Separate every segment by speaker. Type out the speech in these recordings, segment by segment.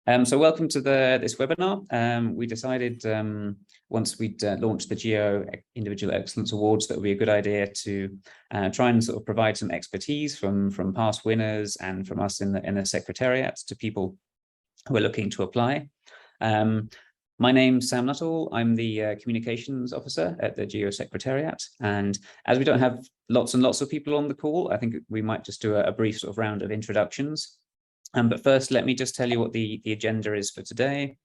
Speaker 1: So welcome to this webinar. We decided once we'd launched the GEO Individual Excellence Awards that it would be a good idea to try and sort of provide some expertise from past winners and from us in the Secretariat to people who are looking to apply. My name's Sam Nuttall. I'm the Communications Officer at the GEO Secretariat. And as we don't have lots and lots of people on the call, I think we might just do a brief sort of round of introductions. But first, let me just tell you what the agenda is for today.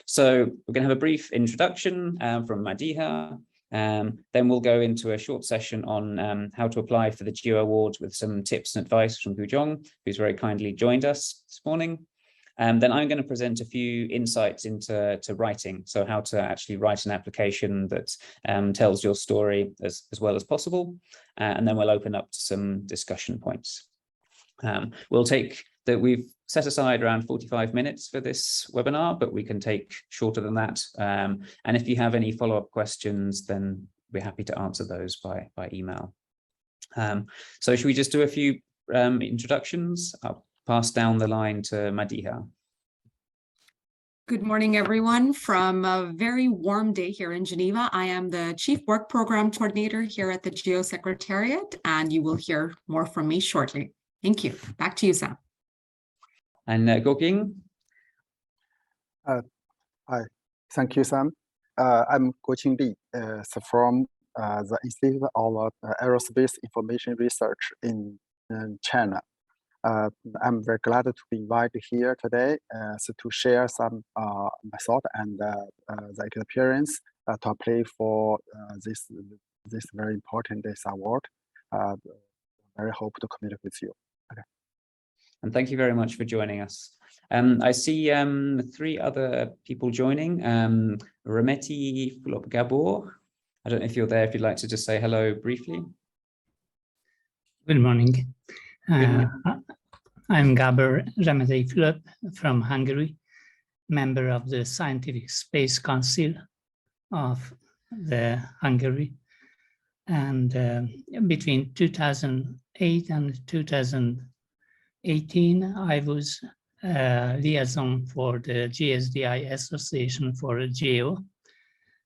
Speaker 1: So we're going to have a brief introduction from Madiha. Then we'll go into a short session on how to apply for the GEO Awards with some tips and advice from Pujong, who's very kindly joined us this morning. Then I'm going to present a few insights into writing, so how to actually write an application that tells your story as well as possible. And then we'll open up to some discussion points. We've set aside around 45 minutes for this webinar, but we can take shorter than that. And if you have any follow-up questions, then we're happy to answer those by email. So should we just do a few introductions? I'll pass down the line to Madiha.
Speaker 2: Good morning, everyone. From a very warm day here in Geneva, I am the Chief Work Program Coordinator here at the GEO Secretariat, and you will hear more from me shortly. Thank you. Back to you, Sam.
Speaker 1: And Goking?
Speaker 3: Hi, thank you, Sam. I'm Guoqing Li, from the Institute of Aerospace Information Research in China. I'm very glad to be invited here today to share some my thought and the experience to apply for this very important award. Very hope to communicate with you. Okay.
Speaker 1: And thank you very much for joining us. I see three other people joining. Remeti Fulop Gabor. I don't know if you're there, if you'd like to just say hello briefly.
Speaker 4: Good morning. I'm Gabor Remeti Fulop from Hungary, member of the Scientific Space Council of Hungary. And between 2008 and 2018, I was liaison for the GSDI Association for GEO.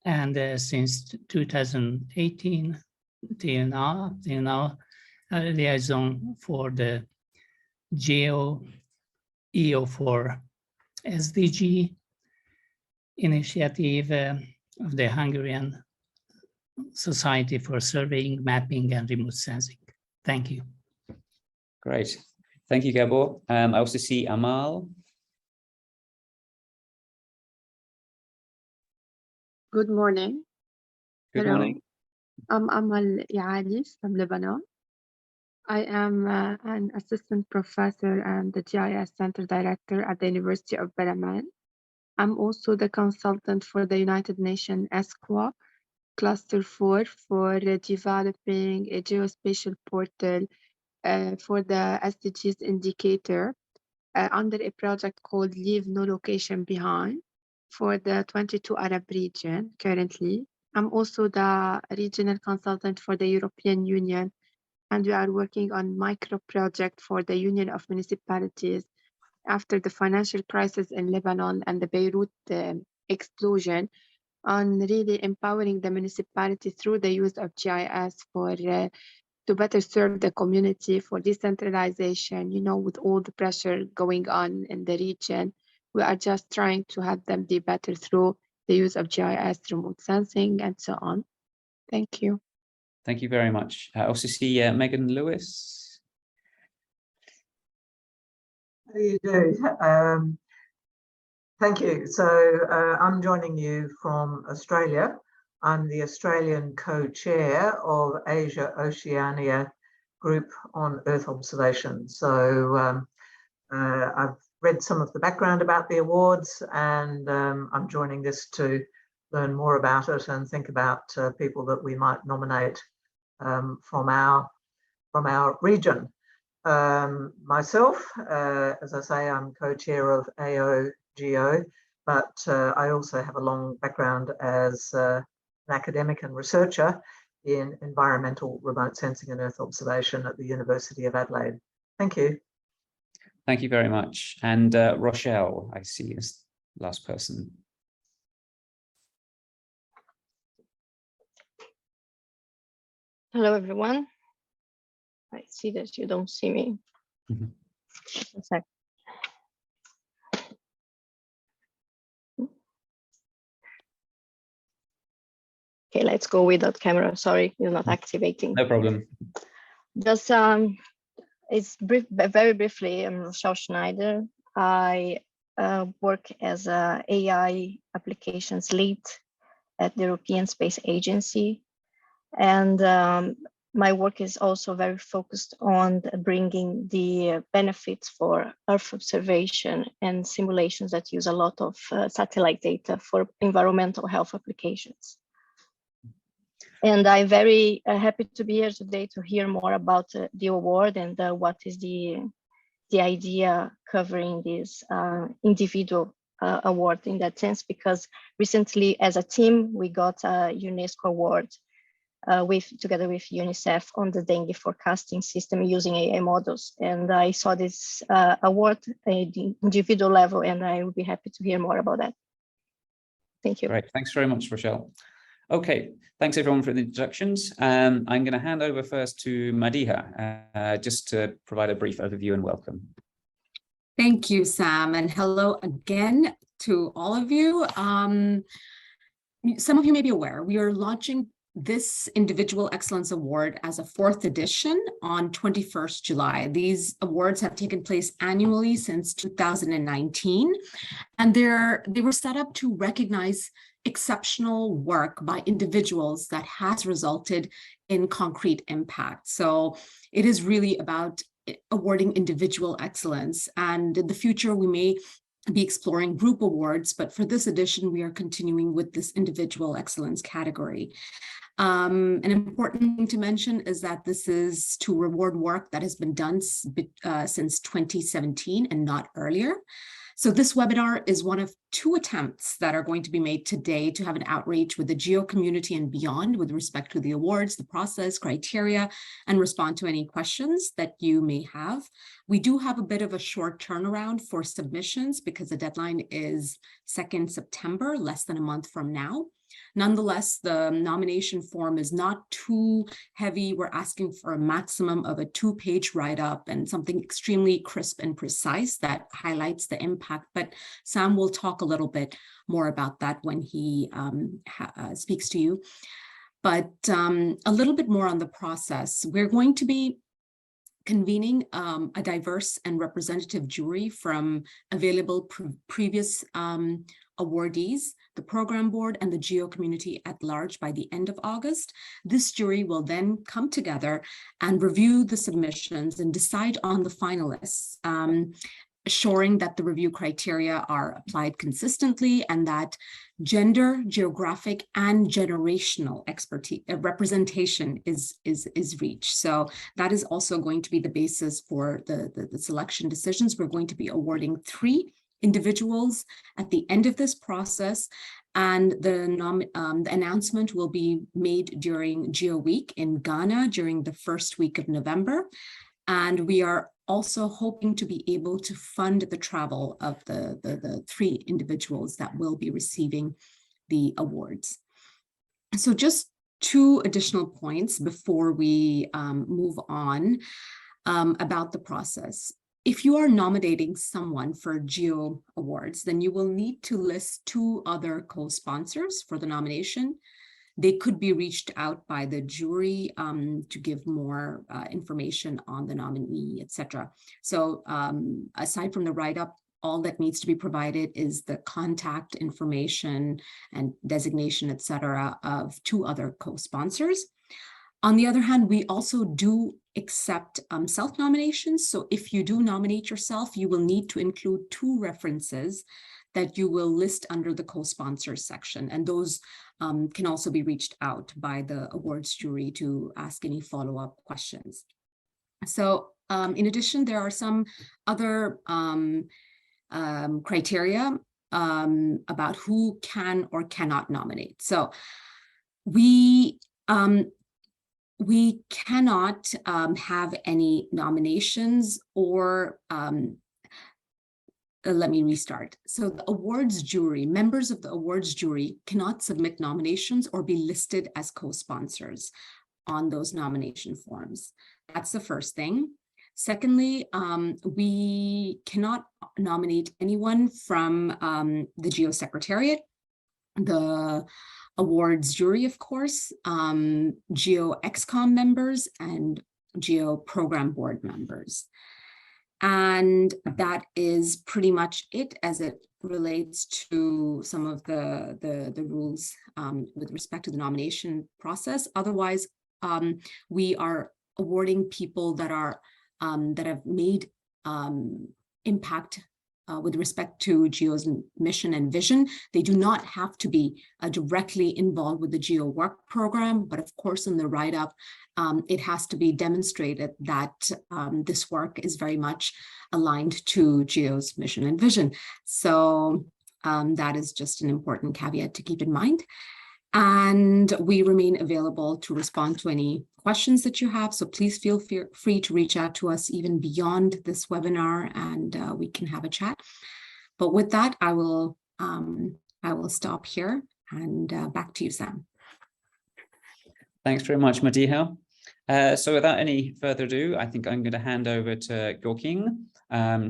Speaker 4: And since 2018 till now, liaison for the GEO EO4 SDG initiative of the Hungarian Society for Surveying, Mapping, and Remote Sensing. Thank you.
Speaker 1: Great. Thank you, Gabor. I also see Amal.
Speaker 5: Good morning.
Speaker 1: Good morning.
Speaker 5: I'm Amal Yaali from Lebanon. I am an assistant professor and the GIS Center Director at the University of Bremen. I'm also the consultant for the United Nations ESCWA Cluster 4 for developing a geospatial portal for the SDGs indicator under a project called Leave No Location Behind for the 22 Arab region currently. I'm also the regional consultant for the European Union, and we are working on micro project for the Union of Municipalities after the financial crisis in Lebanon and the Beirut explosion, on really empowering the municipality through the use of GIS for to better serve the community for decentralization. You know, with all the pressure going on in the region, we are just trying to help them be better through the use of GIS, remote sensing, and so on. Thank you.
Speaker 1: Thank you very much. I also see Megan Lewis.
Speaker 6: How do you do? Thank you. So I'm joining you from Australia. I'm the Australian co-chair of Asia Oceania Group on Earth Observation. So I've read some of the background about the awards, and I'm joining this to learn more about it and think about people that we might nominate from our region. Myself, as I say, I'm co-chair of AO-GEO, but I also have a long background as an academic and researcher in environmental remote sensing and Earth observation at the University of Adelaide. Thank you.
Speaker 1: Thank you very much. And Rochelle, I see as last person.
Speaker 7: Hello, everyone. I see that you don't see me.
Speaker 1: Mhm.
Speaker 7: A sec. Okay, let's go without camera. Sorry, it's not activating.
Speaker 1: No problem.
Speaker 7: Just it's very briefly. I'm Rochelle Schneider. I work as a AI applications lead at the European Space Agency, and my work is also very focused on bringing the benefits for Earth observation and simulations that use a lot of satellite data for environmental health applications. And I'm very happy to be here today to hear more about the award and what is the idea covering this individual award in that sense, because recently as a team, we got a UNESCO award together with UNICEF on the dengue forecasting system using AI models. And I saw this award at the individual level, and I would be happy to hear more about that. Thank you.
Speaker 1: Great, thanks very much, Rochelle. Okay, thanks everyone for the introductions. I'm going to hand over first to Madiha, just to provide a brief overview and welcome.
Speaker 2: Thank you, Sam, and hello again to all of you. Some of you may be aware, we are launching this Individual Excellence Award as a 4th edition on 21st July. These awards have taken place annually since 2019, and they were set up to recognize exceptional work by individuals that has resulted in concrete impact. So it is really about awarding individual excellence, and in the future we may be exploring group awards, but for this edition we are continuing with this individual excellence category. An important thing to mention is that this is to reward work that has been done since 2017 and not earlier. So this webinar is one of 2 attempts that are going to be made today to have an outreach with the GEO community and beyond with respect to the awards, the process, criteria, and respond to any questions that you may have. We do have a bit of a short turnaround for submissions because the deadline is 2nd September, less than a month from now. Nonetheless, the nomination form is not too heavy. We're asking for a maximum of a 2-page write-up and something extremely crisp and precise that highlights the impact. But Sam will talk a little bit more about that when he speaks to you. But a little bit more on the process. We're going to be convening a diverse and representative jury from available previous awardees, the program board, and the GEO community at large by the end of August. This jury will then come together and review the submissions and decide on the finalists, assuring that the review criteria are applied consistently and that gender, geographic, and generational expertise representation is reached. So that is also going to be the basis for the selection decisions. We're going to be awarding 3 individuals at the end of this process, and the announcement will be made during GEO Week in Ghana during the 1st week of November. And we are also hoping to be able to fund the travel of the 3 individuals that will be receiving the awards. So just 2 additional points before we move on about the process. If you are nominating someone for GEO Awards, then you will need to list 2 other co-sponsors for the nomination. They could be reached out by the jury to give more information on the nominee, etc. So aside from the write-up, all that needs to be provided is the contact information and designation, etc., of 2 other co-sponsors. On the other hand, we also do accept self-nominations. So if you do nominate yourself, you will need to include 2 references that you will list under the co-sponsors section. And those can also be reached out by the awards jury to ask any follow-up questions. So in addition, there are some other criteria about who can or cannot nominate. So we cannot have any nominations or let me restart. So the awards jury, members of the awards jury cannot submit nominations or be listed as co-sponsors on those nomination forms. That's the first thing. Secondly, we cannot nominate anyone from the GEO Secretariat, the awards jury, of course, GEO XCOM members, and GEO Program Board members. And that is pretty much it as it relates to some of the rules with respect to the nomination process. Otherwise, we are awarding people that are that have made impact with respect to GEO's mission and vision. They do not have to be directly involved with the GEO work program, but of course in the write-up, it has to be demonstrated that this work is very much aligned to GEO's mission and vision. So that is just an important caveat to keep in mind. And we remain available to respond to any questions that you have. So please feel free to reach out to us even beyond this webinar, and we can have a chat. But with that, I will stop here, and back to you, Sam.
Speaker 1: Thanks very much, Madiha. So without any further ado, I think I'm going to hand over to Gorking,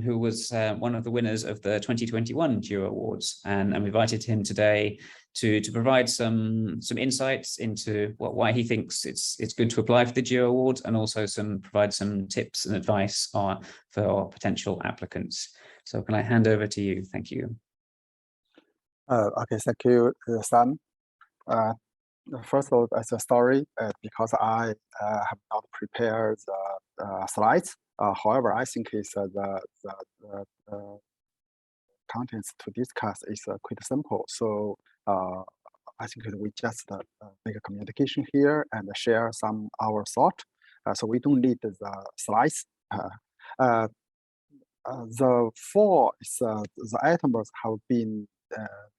Speaker 1: who was one of the winners of the 2021 GEO Awards, and we invited him today to provide some insights into why he thinks it's good to apply for the GEO Awards, and also provide some tips and advice for potential applicants. So can I hand over to you? Thank you.
Speaker 3: Okay, thank you, Sam. First of all, as a story, because I have not prepared the slides. However, I think it's the contents to discuss is quite simple. So I think we just make a communication here and share some our thought. So we don't need the slides. The four the items have been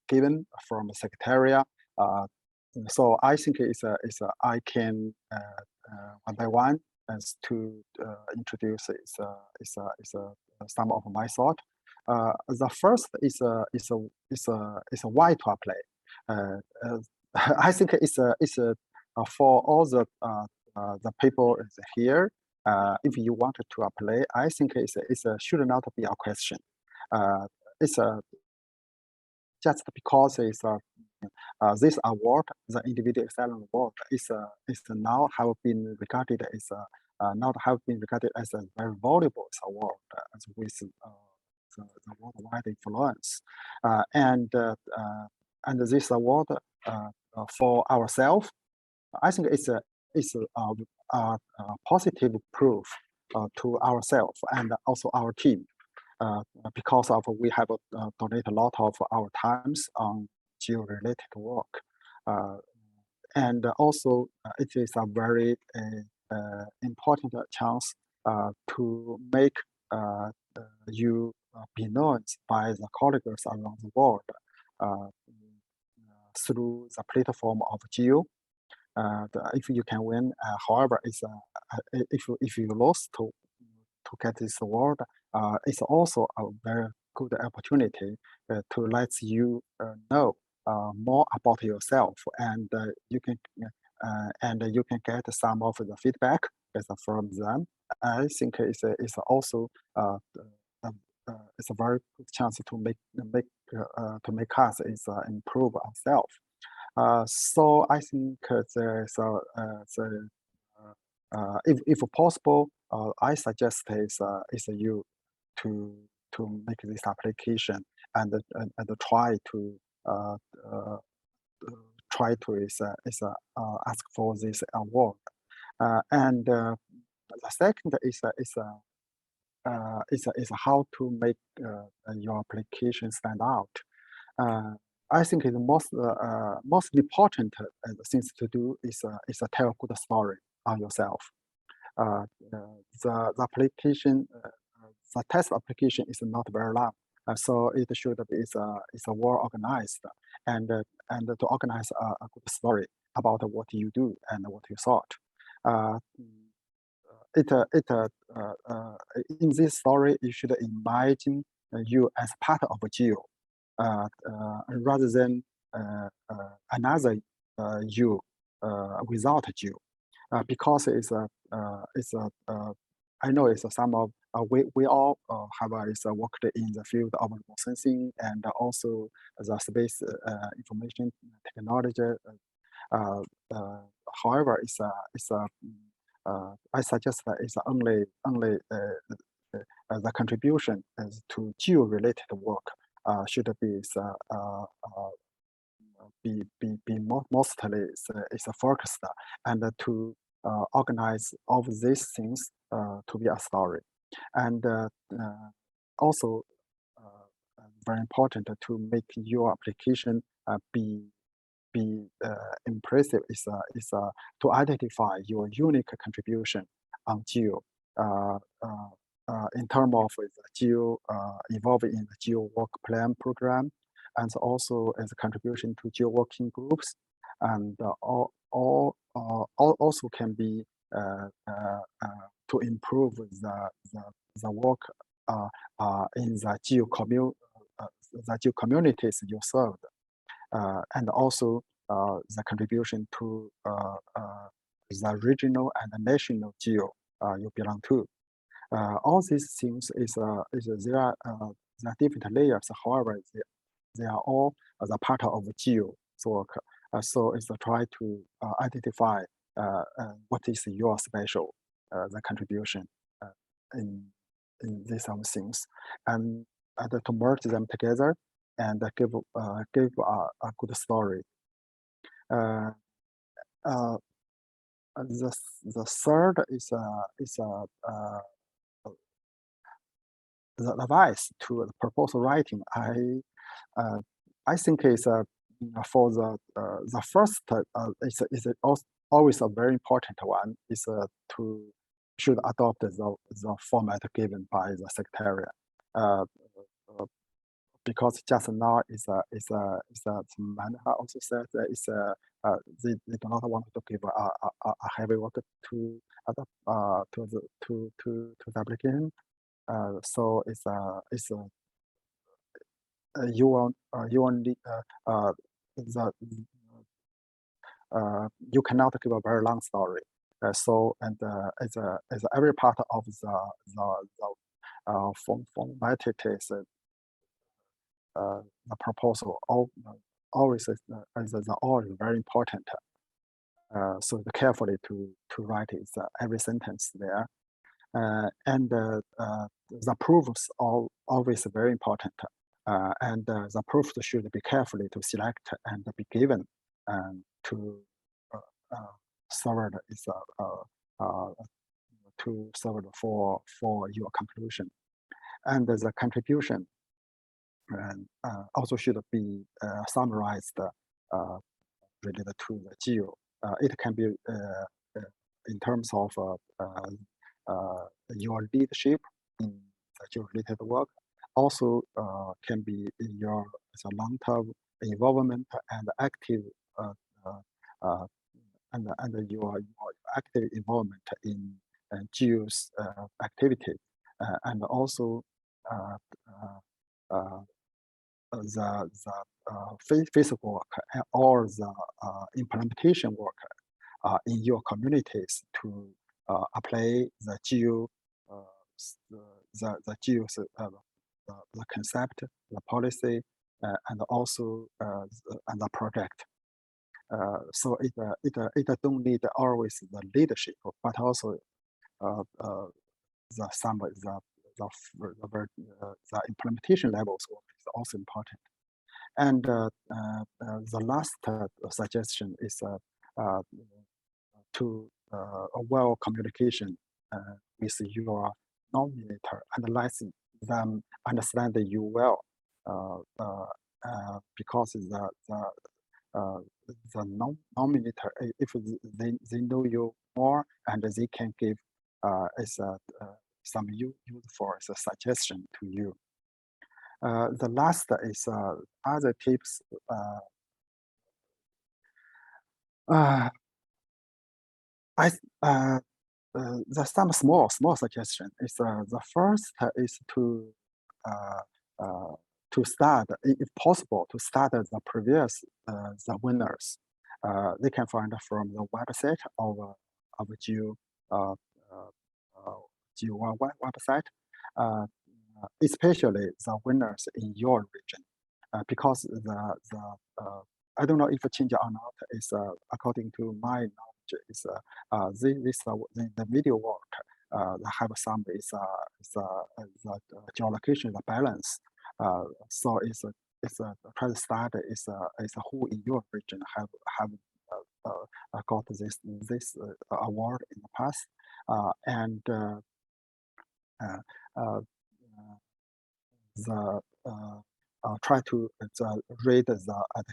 Speaker 3: given from the Secretariat. So I think I can one by one as to introduce some of my thought. The first is a why to apply. I think it's for all the people here. If you wanted to apply, I think it's should not be a question. It's just because it's this award, the Individual Excellence Award, is now have been regarded as a very valuable award with the worldwide influence, and this award for ourselves, I think it's a positive proof to ourselves and also our team, because of we have donated a lot of our times on GEO-related work, and also it is a very important chance to make you be known by the colleagues around the world through the platform of GEO. If you can win, however, if you lost to get this award, it's also a very good opportunity to let you know more about yourself, and you can get some of the feedback from them. I think it's also it's a very good chance to make us improve ourselves. So I think there's if possible, I suggest is you to make this application and try to ask for this award. And the second is how to make your application stand out. I think the most important things to do is tell a good story on yourself. The application, the test application is not very long, so it should be is well organized, and to organize a good story about what you do and what you thought. In this story, you should imagine you as part of a GEO, rather than another you without a GEO, because I know it's some of we all have worked in the field of remote sensing and also the space information technology. However, I suggest that it's only the contribution to GEO-related work should be mostly is focused and to organize all of these things to be a story, and also very important to make your application be impressive is to identify your unique contribution on GEO. In terms of the GEO involved in the GEO work plan program, and also as a contribution to GEO working groups, and also can be to improve the work in the GEO communities you served, and also the contribution to the regional and the national GEO you belong to. All these things there are different layers. However, they are all the part of GEO work. So it's to try to identify what is your special the contribution in these things, and to merge them together and give a good story. The third is the advice to the proposal writing. I think is for the first is always a very important one, is should adopt the format given by the secretariat, because just now Manha also said that they do not want to give a heavy work to the application. So you cannot give a very long story. So and as every part of the formatted is the proposal always is very important. So carefully to write is every sentence there, and the proofs are always very important, and the proofs should be carefully to select and be given to serve to serve for your conclusion, and the contribution also should be summarized related to the GEO. It can be in terms of your leadership in the GEO-related work. Also can be in your long-term involvement and active and your active involvement in GEO's activity, and also the physical work or the implementation work in your communities to apply the GEO, the GEO's the concept, the policy, and also and the project. So it don't need always the leadership, but also the implementation levels is also important. And the last suggestion is to a well communication with your nominator and let them understand you well, because the nominator, if they know you more and they can give some useful suggestion to you. The last is other tips. Some small suggestion is the first is to to start, if possible, to start the previous the winners. They can find from the website of GEO GEO website, especially the winners in your region, because the I don't know if a change or not is according to my knowledge is the video work have some is the geolocation, the balance. So it's try to start is who in your region have got this award in the past, and try to read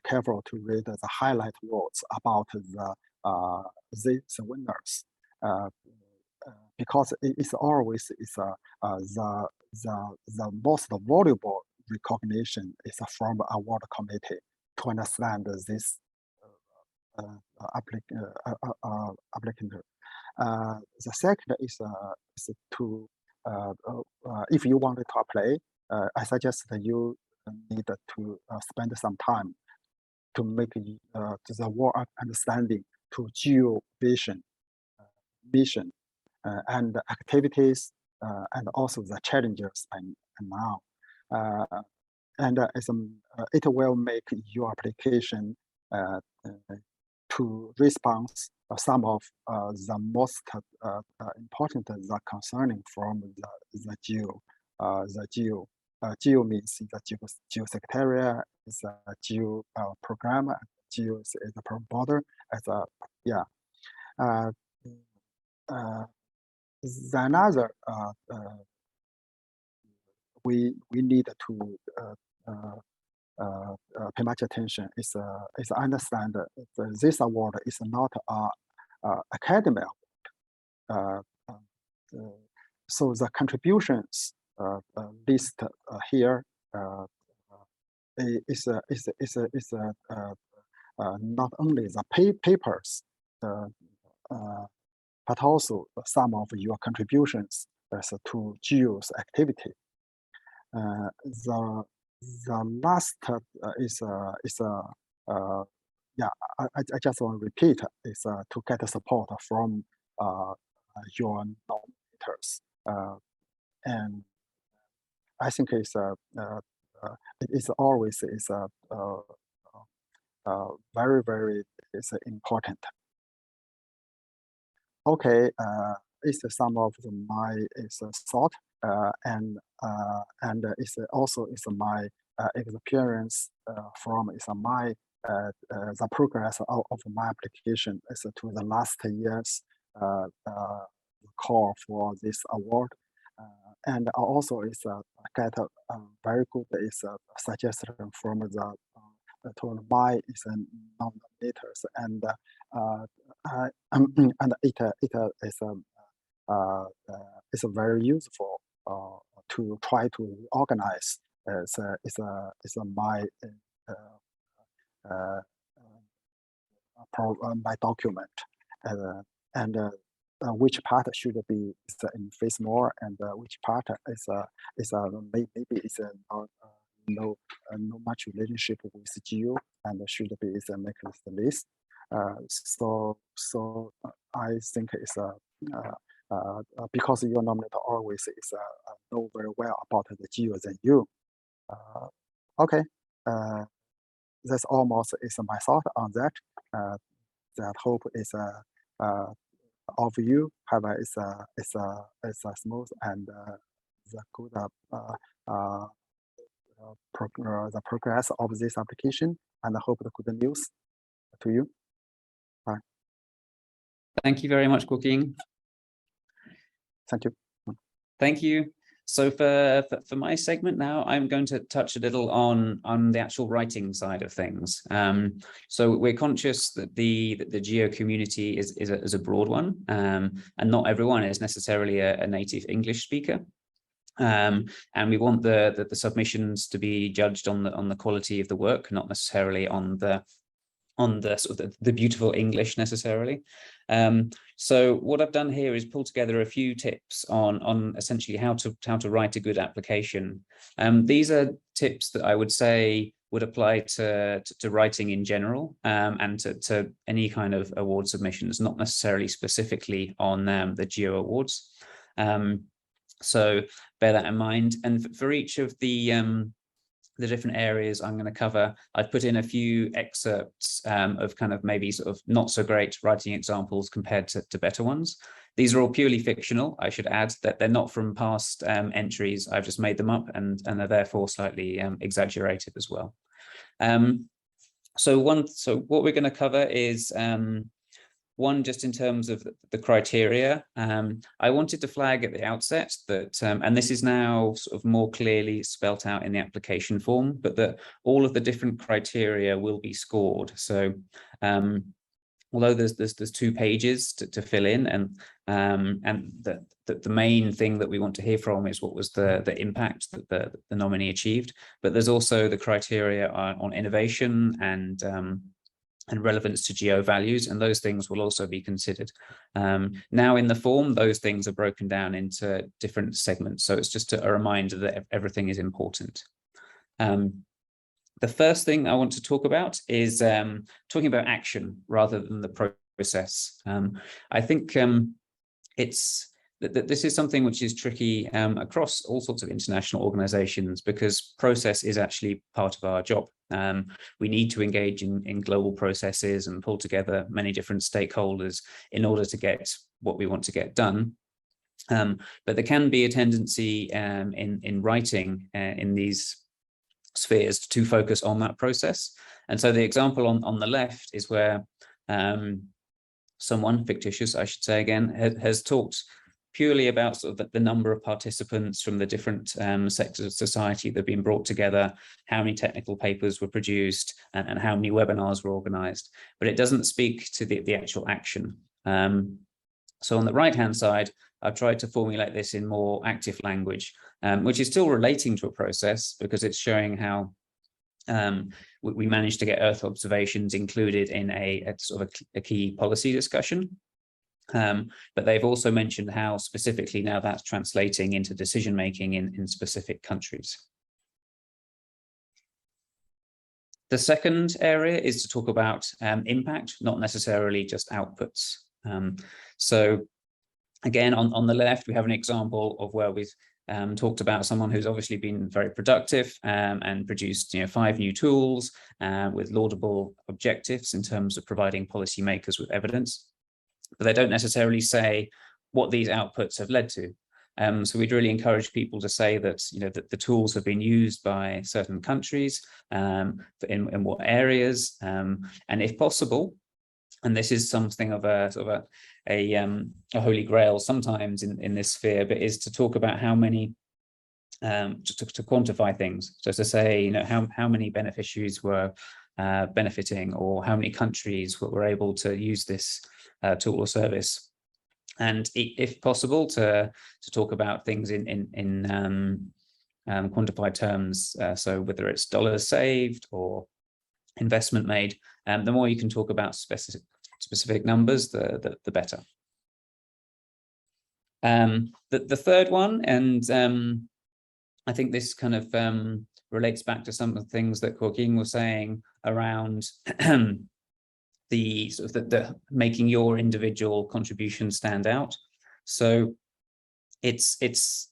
Speaker 3: careful to read the highlight words about these winners, because it's always the most valuable recognition is from award committee to understand this applicant. The second is to if you wanted to apply, I suggest that you need to spend some time to make the work understanding to GEO vision, mission, and activities, and also the challenges and now. And it will make your application to respond some of the most important concerning from the GEO. GEO means the GEO Secretariat, is a GEO program. GEO is the border as a another we need to pay much attention is understand that this award is not academic award. So the contributions list here is not only the papers, but also some of your contributions to GEO's activity. The last is I just want to repeat is to get support from your nominators, and I think it's always very important. Okay, it's some of my thought, and it's also my experience from my the progress of my application is to the last year's call for this award, and also is get a very good suggestion from the to my nominators, and it is very useful to try to organize. My my document, and which part should be in phase more, and which part is maybe is no much relationship with GEO, and should be make the list. So I think it's because your nominator always is know very well about the GEO than you. Okay, that's almost is my thought on that. That hope is all of you have is a smooth and the good the progress of this application, and I hope the good news to you. Bye.
Speaker 1: Thank you very much, Joaquin.
Speaker 3: Thank you.
Speaker 1: Thank you. So for my segment now, I'm going to touch a little on the actual writing side of things. So we're conscious that the GEO community is a broad one, and not everyone is necessarily a native English speaker. And we want the submissions to be judged on the quality of the work, not necessarily on the on the sort of the beautiful English necessarily. So what I've done here is pull together a few tips on essentially how to write a good application. These are tips that I would say would apply to writing in general, and to any kind of award submissions, not necessarily specifically on the GEO Awards. So bear that in mind. And for each of the different areas I'm going to cover, I've put in a few excerpts of kind of maybe sort of not so great writing examples compared to better ones. These are all purely fictional. I should add that they're not from past entries. I've just made them up, and are therefore slightly exaggerated as well. So what we're going to cover is one, just in terms of the criteria. I wanted to flag at the outset that, and this is now sort of more clearly spelt out in the application form, but that all of the different criteria will be scored. So although there's 2 pages to fill in, and the main thing that we want to hear from is what was the impact that the nominee achieved, but there's also the criteria on innovation and relevance to GEO values, and those things will also be considered. Now in the form, those things are broken down into different segments, so it's just a reminder that everything is important. The first thing I want to talk about is talking about action rather than the process. I think this is something which is tricky across all sorts of international organizations, because process is actually part of our job. We need to engage in global processes and pull together many different stakeholders in order to get what we want to get done. But there can be a tendency in writing in these spheres to focus on that process. And so the example on the left is where someone, fictitious I should say again, has talked purely about sort of the number of participants from the different sectors of society that have been brought together, how many technical papers were produced, and how many webinars were organized. But it doesn't speak to the actual action. So on the right-hand side, I've tried to formulate this in more active language, which is still relating to a process, because it's showing how we managed to get Earth observations included in a sort of a key policy discussion. But they've also mentioned how specifically now that's translating into decision-making in specific countries. The second area is to talk about impact, not necessarily just outputs. So again, on the left, we have an example of where we've talked about someone who's obviously been very productive and produced 5 new tools with laudable objectives in terms of providing policymakers with evidence. But they don't necessarily say what these outputs have led to. So we'd really encourage people to say that, that the tools have been used by certain countries, in what areas, and if possible, and this is something of a sort of a holy grail sometimes in this sphere, but is to talk about how many, to quantify things. So to say, how many beneficiaries were benefiting, or how many countries were able to use this tool or service, and if possible to talk about things in quantified terms, so whether it's dollars saved or investment made. The more you can talk about specific numbers, the better. The third one, and I think this kind of relates back to some of the things that Joaquin was saying around the sort of the making your individual contribution stand out. So it's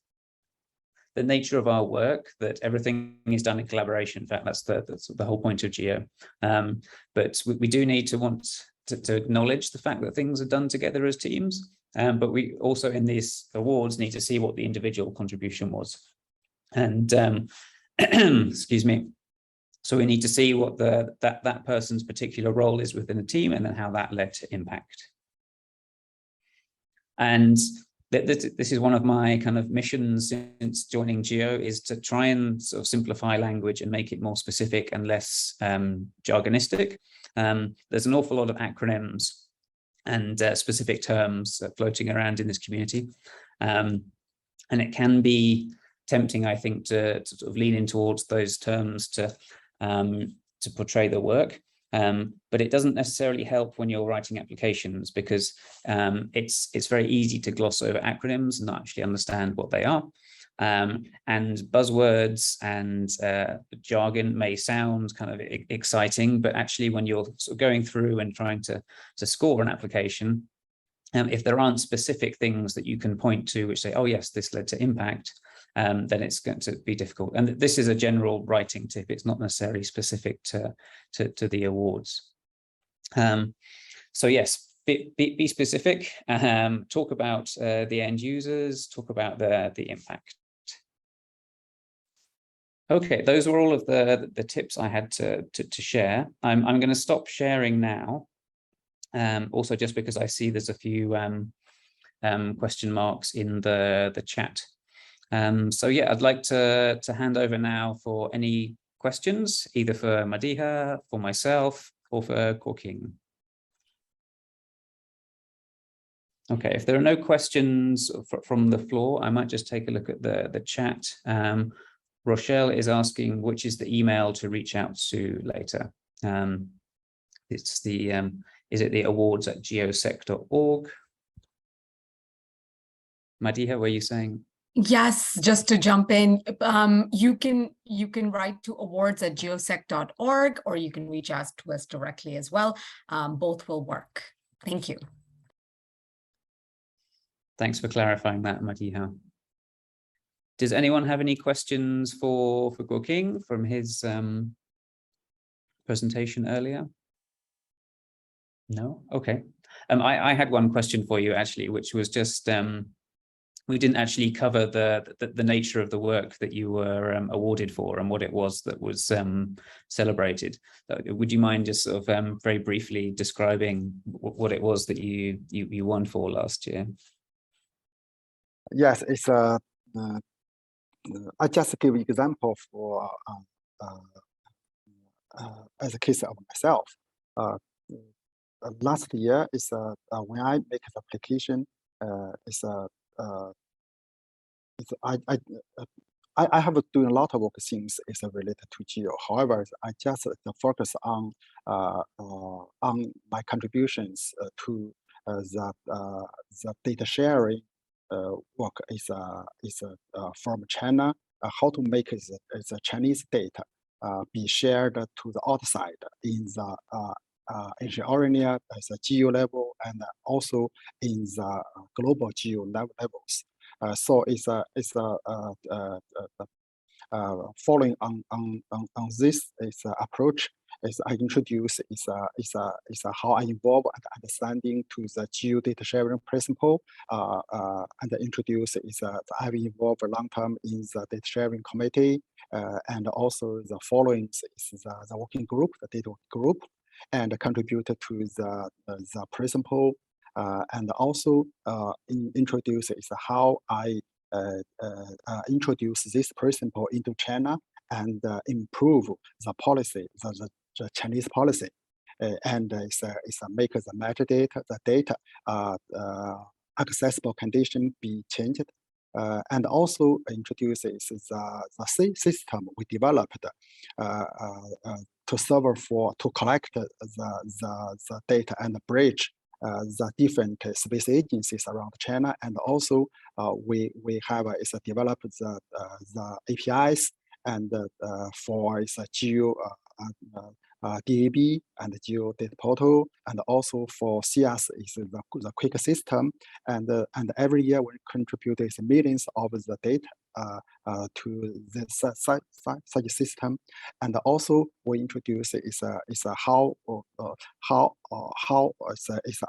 Speaker 1: the nature of our work that everything is done in collaboration. In fact, that's the whole point of GEO. But we do need to want to acknowledge the fact that things are done together as teams. But we also, in these awards, need to see what the individual contribution was. And excuse me. So we need to see what that person's particular role is within the team, and then how that led to impact. And this is one of my kind of missions since joining GEO, is to try and sort of simplify language and make it more specific and less jargonistic. There's an awful lot of acronyms and specific terms floating around in this community. And it can be tempting, I think, to sort of lean in towards those terms to portray the work. But it doesn't necessarily help when you're writing applications, because it's very easy to gloss over acronyms and not actually understand what they are. And buzzwords and jargon may sound kind of exciting, but actually when you're sort of going through and trying to score an application, if there aren't specific things that you can point to which say, oh yes, this led to impact, then it's going to be difficult. And this is a general writing tip. It's not necessarily specific to the awards. So yes, be specific, talk about the end users, talk about the impact. Okay, those were all of the tips I had to share. I'm going to stop sharing now. Also, just because I see there's a few question marks in the chat. So yeah, I'd like to hand over now for any questions, either for Madiha, for myself, or for Guoqing. Okay, if there are no questions from the floor, I might just take a look at the chat. Rochelle is asking which is the email to reach out to later. It's the is it the awards@geosec.org? Madiha, were you saying?
Speaker 2: Yes, just to jump in, you can write to awards@geosec.org, or you can reach out to us directly as well. Both will work. Thank you.
Speaker 1: Thanks for clarifying that, Madiha. Does anyone have any questions for Guoqing from his presentation earlier? No? Okay. I had one question for you actually, which was just we didn't actually cover the nature of the work that you were awarded for and what it was that was celebrated. Would you mind just sort of very briefly describing what it was that you won for last year?
Speaker 3: Yes, it's a. I just give an example for as a case of myself. Last year is when I make the application. I have doing a lot of work things is related to GEO. However, I just focus on my contributions to the data sharing work is from China. How to make the Chinese data be shared to the outside in the engineering as a GEO level and also in the global GEO levels. So it's following on this is approach. Is I introduce is how I involve and understanding to the GEO data sharing principle, and introduce is I've involved a long time in the data sharing committee, and also the following is the working group, the data group, and contributed to the principle, and also introduce is how I introduce this principle into China and improve the policy, the Chinese policy, and it's make the metadata, the data accessible condition be changed, and also introduces the system we developed to serve to collect the data and bridge the different space agencies around China, and also we have developed the APIs and for GEO DAB and GEO data portal, and also for CS is the quick system, and every year we contribute millions of the data to this such system, and also we introduce is how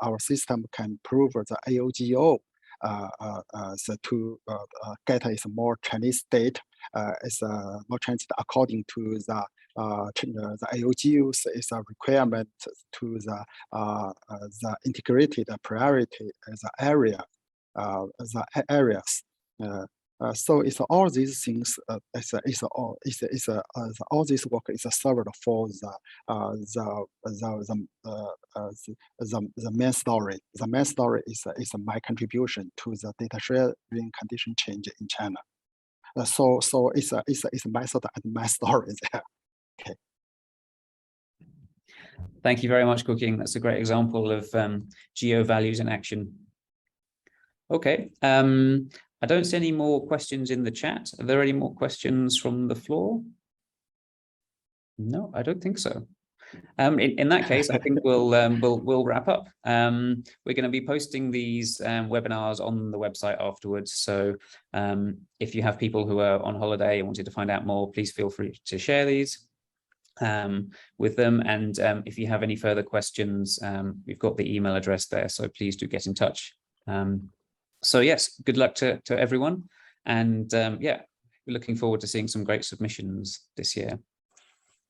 Speaker 3: our system can improve the AOGO so to get is more Chinese data is more Chinese according to the AOGUs is a requirement to the integrated priority as area the areas. So it's all these things. All this work is served for the main story. The main story is my contribution to the data sharing condition change in China. So it's a method and my story there. Okay.
Speaker 1: Thank you very much, Cooking. That's a great example of GEO values in action. Okay, I don't see any more questions in the chat. Are there any more questions from the floor? No, I don't think so. In that case, I think we'll wrap up. We're going to be posting these webinars on the website afterwards. So if you have people who are on holiday and wanted to find out more, please feel free to share these with them. And if you have any further questions, we've got the email address there. So please do get in touch. So yes, good luck to everyone. And yeah, we're looking forward to seeing some great submissions this year.